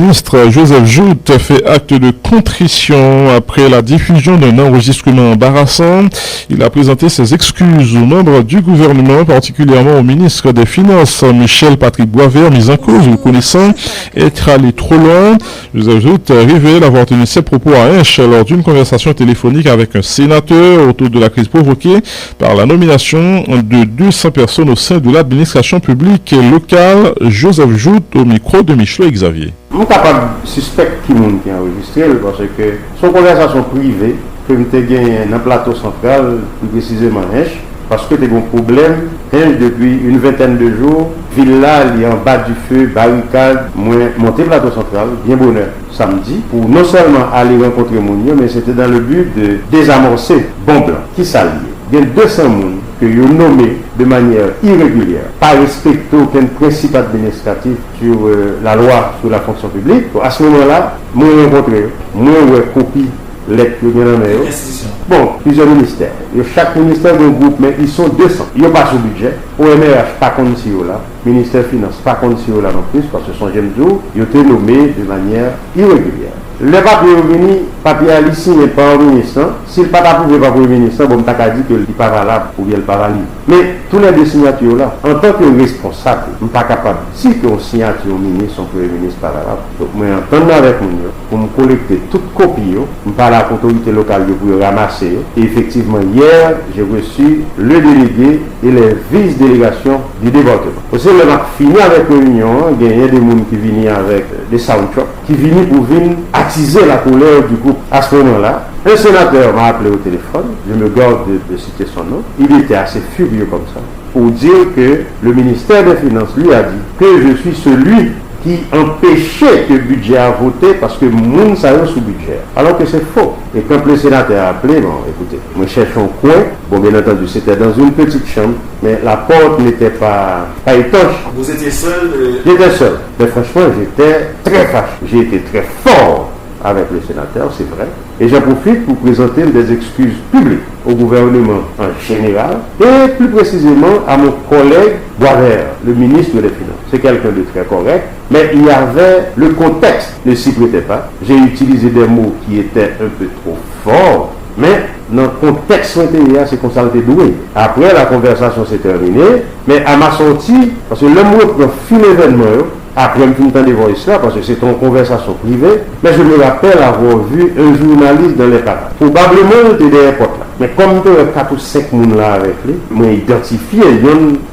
ministre Joseph Jout fait acte de contrition après la diffusion d'un enregistrement embarrassant. Il a présenté ses excuses aux membres du gouvernement, particulièrement au ministre des Finances, Michel Patrick Boisvert, mis en cause, reconnaissant être allé trop loin. Joseph Jout révèle avoir tenu ses propos à Hinche lors d'une conversation téléphonique avec un sénateur autour de la crise provoquée par la nomination de 200 personnes au sein de l'administration publique locale. Joseph Jout au micro de Michel Xavier. Je suis capable de suspecter qui a enregistré parce que son conversation privée que je ai gagné dans le plateau central, plus précisément Hinche, parce que tu as un problème. Hinche, depuis une vingtaine de jours, Villa, il est en bas du feu, barricade, monté plateau central, bien bonheur, samedi, pour non seulement aller rencontrer Mounio, mais c'était dans le but de désamorcer Bon Blanc, qui s'allie. Il y a 200 personnes que vous nommez de manière irrégulière, pas respecter aucun principe administratif sur la loi sur la fonction publique. À ce moment-là, moi rencontré, moi copie lettre que bien en bon, plusieurs ministères. Chaque ministère d'un groupe, mais ils sont 200. Ils n'ont pas sous budget. OMRH, pas contre si là. Ministère des Finances, pas contre si là non plus, parce que son j'aime jour, ils ont été nommés de manière irrégulière. Le papier est venu, papier à l'issue n'est pas au ministre. S'il n'est pas approuvé par le ministre, bon, on a dit qu'il n'est pas valable ou bien il n'est pas valide. Mais tous les deux signatures là, en tant que responsable, je ne suis pas capable. Si on signature au ministre, son premier ministre pas valable. Donc, moi, entendre avec moi, pour me collecter toutes copies, je parle à l'autorité locale pour ramasser. Et effectivement, hier, j'ai reçu le délégué et les vice-délégations du département. Aussi, le marque fini avec la réunion, il y a des gens qui viennent avec des soundtracks, qui viennent pour venir attiser la colère du groupe. À ce moment-là, un sénateur m'a appelé au téléphone, je me garde de citer son nom, il était assez furieux comme ça, pour dire que le ministère des Finances lui a dit que je suis celui qui empêchait que le budget a voté parce que moun ça est sous budget. Alors que c'est faux. Et quand le sénateur a appelé, bon, écoutez, moi je cherche un coin, bon bien entendu c'était dans une petite chambre, mais la porte n'était pas étanche. Vous étiez seul J'étais seul. Mais franchement, j'étais très fâché. J'ai été très fort avec le sénateur, c'est vrai. Et j'en profite pour présenter des excuses publiques au gouvernement en général et plus précisément à mon collègue Boisvert, le ministre des Finances. C'est quelqu'un de très correct, mais il y avait le contexte ne s'y prêtait pas. J'ai utilisé des mots qui étaient un peu trop forts, mais dans le contexte intérieur, c'est qu'on s'est doué. Après, la conversation s'est terminée, mais à ma sortie, parce que le mot pour fin événement, après, je me suis voir cela parce que c'est une conversation privée, mais je me rappelle avoir vu un journaliste dans les parades. Probablement, il était derrière porte là. Mais comme il y a 4 ou 5 personnes là avec lui, je m'ai identifié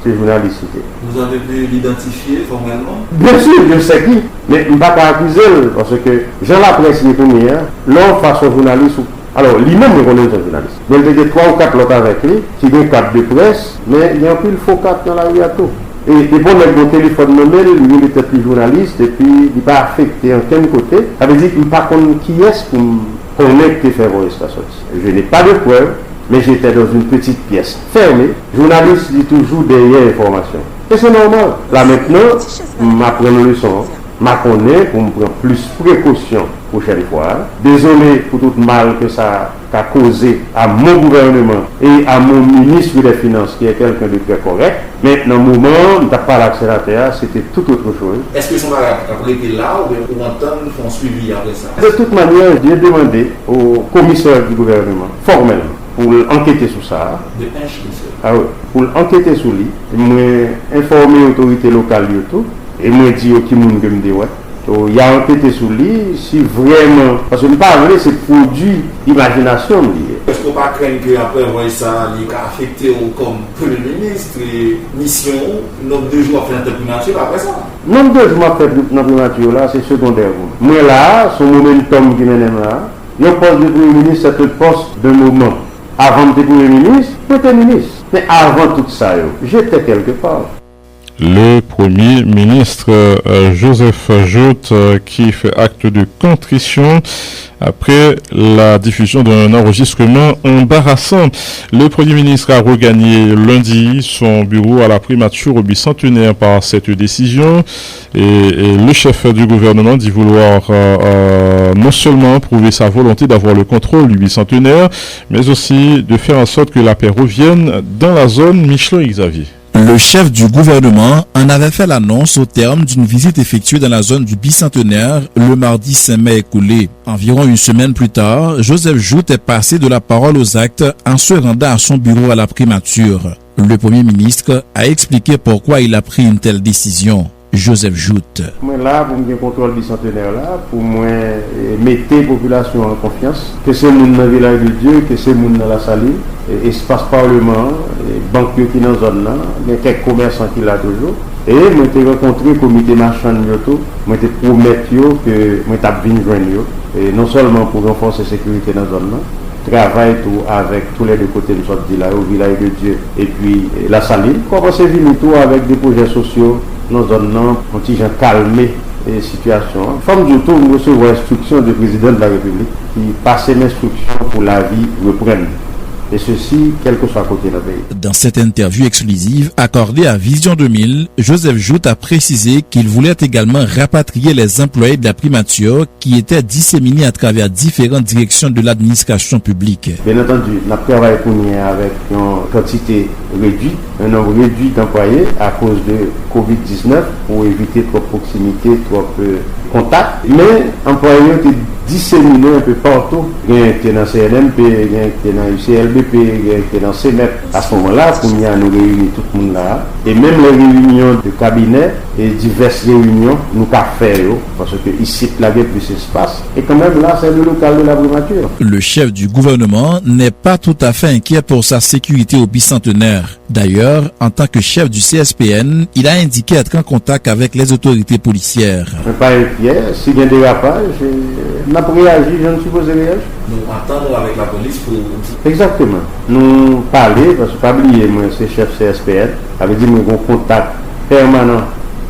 ces journalistes. Vous avez pu l'identifier formellement? Bien sûr, je sais qui, mais je ne vais pas accuser parce que Jean Lapresse, il est premier, l'homme face au journaliste. Alors, lui-même, il connaît un journaliste. Mais il y a 3 ou 4 autres avec lui, qui ont 4 de presse, mais il y a un peu le faux 4 dans la rue à tout. Et bon, avec mon téléphone manuel, lui, il était plus journaliste, et puis il n'est pas affecté en quel côté. Ça veut dire qu'il ne sait pas qui est pour connaître et faire voir ça sortie. Je n'ai pas de preuves, mais j'étais dans une petite pièce fermée. Journaliste dit toujours derrière l'information. Et c'est normal. Là maintenant, je m'apprends une leçon. Je connais pour me prendre plus précaution prochaine fois. Désolé pour tout le mal que ça a causé à mon gouvernement et à mon ministre des Finances, qui est quelqu'un de très correct. Mais dans le moment, on n'a pas l'accélérateur, c'était tout autre chose. Est-ce que son après été là ou bien entendre font suivi après ça? De toute manière, j'ai demandé au commissaire du gouvernement, formellement, pour enquêter sur ça. De Hinche, monsieur. Ah oui, pour enquêter sur lui, moi informer l'autorité locale de tout, et moi dire qui moun que me dit ouais. Il y a enquêté sur lui, si vraiment, parce que ne pas vrai, c'est produit d'imagination lié. Est-ce qu'on ne peut pas craindre qu'après voir ça, il a affecté comme Premier ministre et mission, nombre de jours à faire un primature après ça? Nombre de jours à faire un primature là, c'est secondaire. Moi là, son momentum qui m'aime là, il poste de Premier ministre, c'est le poste de moment. Avant de Premier ministre, Premier ministre. Mais avant tout ça, j'étais quelque part. Le Premier ministre Joseph Jout qui fait acte de contrition après la diffusion d'un enregistrement embarrassant. Le Premier ministre a regagné lundi son bureau à la primature au bicentenaire par cette décision et le chef du gouvernement dit vouloir non seulement prouver sa volonté d'avoir le contrôle du bicentenaire, mais aussi de faire en sorte que la paix revienne dans la zone Michel Xavier. Le chef du gouvernement en avait fait l'annonce au terme d'une visite effectuée dans la zone du bicentenaire le mardi 5 mai écoulé. Environ une semaine plus tard, Joseph Jout est passé de la parole aux actes en se rendant à son bureau à la primature. Le Premier ministre a expliqué pourquoi il a pris une telle décision. Joseph Jout. Moi là, pour me contrôle bicentenaire là, pour moi mettre la population en confiance, que c'est moun dans le village de Dieu, que c'est moun dans la saline, espace parlement, banque qui dans la zone là, il y a quelques commerçants qui là toujours. Et moi j'ai rencontré le comité marchand de Yoto, moi j'ai promis que moi j'ai venir joindre et non seulement pour renforcer la sécurité dans la zone là, travaille tout avec tous les deux côtés de notre village, au village de Dieu et puis la saline. Commencer à venir tout avec des projets sociaux. Nous donnons un petit gens calmer la situation. Femme du tout, nous recevons l'instruction du président de la République qui passe l'instruction pour la vie reprenne. Et ceci, quel que soit côté de la pays. Dans cette interview exclusive accordée à Vision 2000, Joseph Jout a précisé qu'il voulait également rapatrier les employés de la primature qui étaient disséminés à travers différentes directions de l'administration publique. Bien entendu, nous travaillons pour nous avec une quantité réduite, un nombre réduit d'employés à cause de Covid-19 pour éviter trop proximité, trop contact. Mais employés étaient disséminés un peu partout. Il y a qui dans CNMP, il y a qui dans UCLBP, il y a qui dans CNEP. À ce moment-là, pour nous réunir tout le monde là. Et même les réunions de cabinet et diverses réunions, nous avons fait parce que ici, il y a plus d'espace. Et quand même là, c'est le local de la primature. Le chef du gouvernement n'est pas tout à fait inquiet pour sa sécurité au bicentenaire. D'ailleurs, en tant que chef du CSPN, il a indiqué être en contact avec les autorités policières. Je ne suis pas inquiet. S'il y a un dérapage, on a réagi, je ne suppose réagir. Nous attendons avec la police pour... Exactement. Nous parler, parce que pas oublier, moi, c'est chef CSPN, avait dit que nous avons contact permanent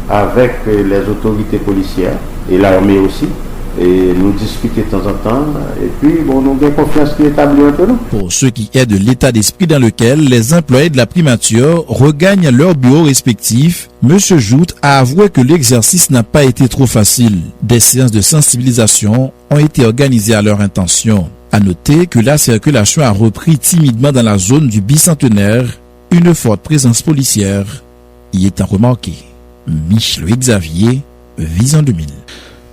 avec les autorités policières et l'armée aussi. Et nous discuter de temps en temps, et puis bon, nous avons confiance qui est établie entre nous. Pour ce qui est de l'état d'esprit dans lequel les employés de la primature regagnent leurs bureaux respectifs, M. Jout a avoué que l'exercice n'a pas été trop facile. Des séances de sensibilisation ont été organisées à leur intention. À noter que la circulation a repris timidement dans la zone du bicentenaire, une forte présence policière y étant remarquée. Michelot Xavier, Vision 2000.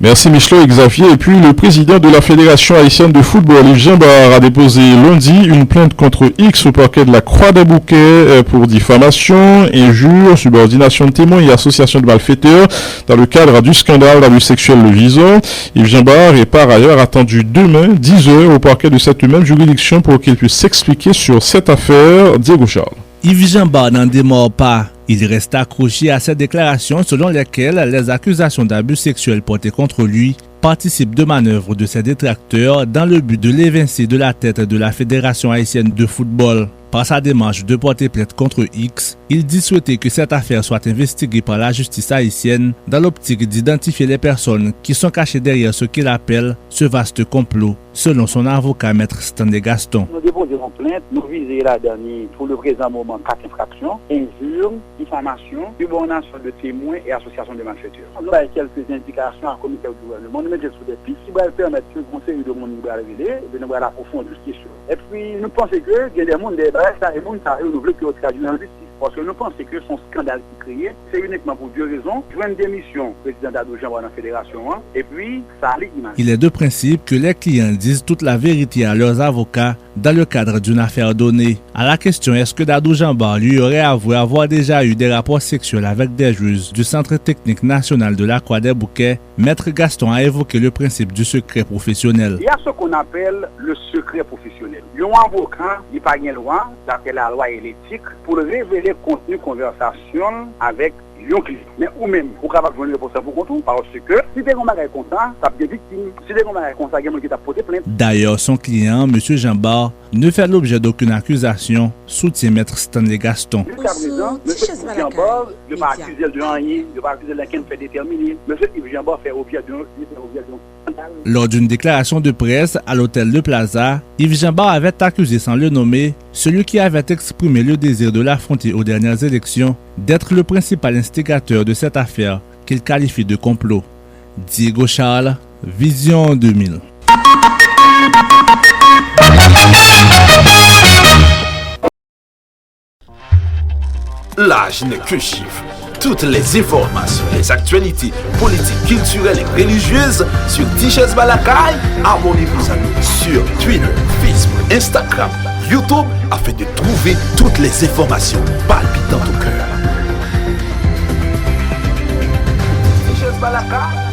Merci Michelot Xavier. Et puis le président de la Fédération haïtienne de football, Yves Jambar, a déposé lundi une plainte contre X au parquet de la Croix-des-Bouquets pour diffamation, injure, subordination de témoins et association de malfaiteurs dans le cadre du scandale d'abus sexuels de Vison. Yves Jambar est par ailleurs attendu demain 10h au parquet de cette même juridiction pour qu'il puisse s'expliquer sur cette affaire. Diego Charles. Yves Jambar n'en démord pas. Il reste accroché à cette déclaration selon lesquelles les accusations d'abus sexuels portées contre lui participent de manœuvres de ses détracteurs dans le but de l'évincer de la tête de la Fédération haïtienne de football. Par sa démarche de porter plainte contre X, il dit souhaiter que cette affaire soit investiguée par la justice haïtienne dans l'optique d'identifier les personnes qui sont cachées derrière ce qu'il appelle ce vaste complot, selon son avocat maître Stanley Gaston. Nous déposerons plainte, nous visons la dernière pour le présent moment 4 infractions, injures, diffamation, subornation de témoins et association de malfaiteurs. Nous avons quelques indications à comité du gouvernement, nous mettons sur des pistes qui vont permettre que le conseil de monde nous révéler, de nous approfondir la question. Et puis nous pensons que il y a des mondes ça est bon, ça est renouvelé que traduit en justice. Parce que nous pensons que son scandale qui est créé, c'est uniquement pour deux raisons. Joindre démission, président d'Ado Jambar dans la fédération, et puis ça a l'image. Il est de principe que les clients disent toute la vérité à leurs avocats dans le cadre d'une affaire donnée. À la question est-ce que Dadou Jambar lui aurait avoué avoir déjà eu des rapports sexuels avec des juges du Centre technique national de la Croix-des-Bouquets, maître Gaston a évoqué le principe du secret professionnel. Il y a ce qu'on appelle le secret professionnel. Un avocat, il n'y a pas de loi, d'après la loi et l'éthique, pour révéler contenu conversation avec un client. Mais ou même, vous pouvez joindre le procès pour contour, parce que si des gens sont contents, ça peut être victime. Si des gens sont contents, il y a qui t'a porté plainte. D'ailleurs, son client, M. Jambar, ne fait l'objet d'aucune accusation, soutient maître Stanley Gaston. Jusqu'à présent, M. Jambar ne va pas accuser de rien, ne va pas accuser de quelqu'un fait déterminer. M. Yves Jambar fait objet d'un scandale. Lors d'une déclaration de presse à l'hôtel de Plaza, Yves Jambar avait accusé sans le nommer celui qui avait exprimé le désir de l'affronter aux dernières élections d'être le principal instigateur de cette affaire qu'il qualifie de complot. Diego Charles, Vision 2000. l'âge n'est que chiffre. Toutes les informations, les actualités politiques, culturelles et religieuses sur Tichèze Balakaï, abonnez-vous à nous sur Twitter, Facebook, Instagram, YouTube afin de trouver toutes les informations palpitantes au cœur. Tichèze Balakaï.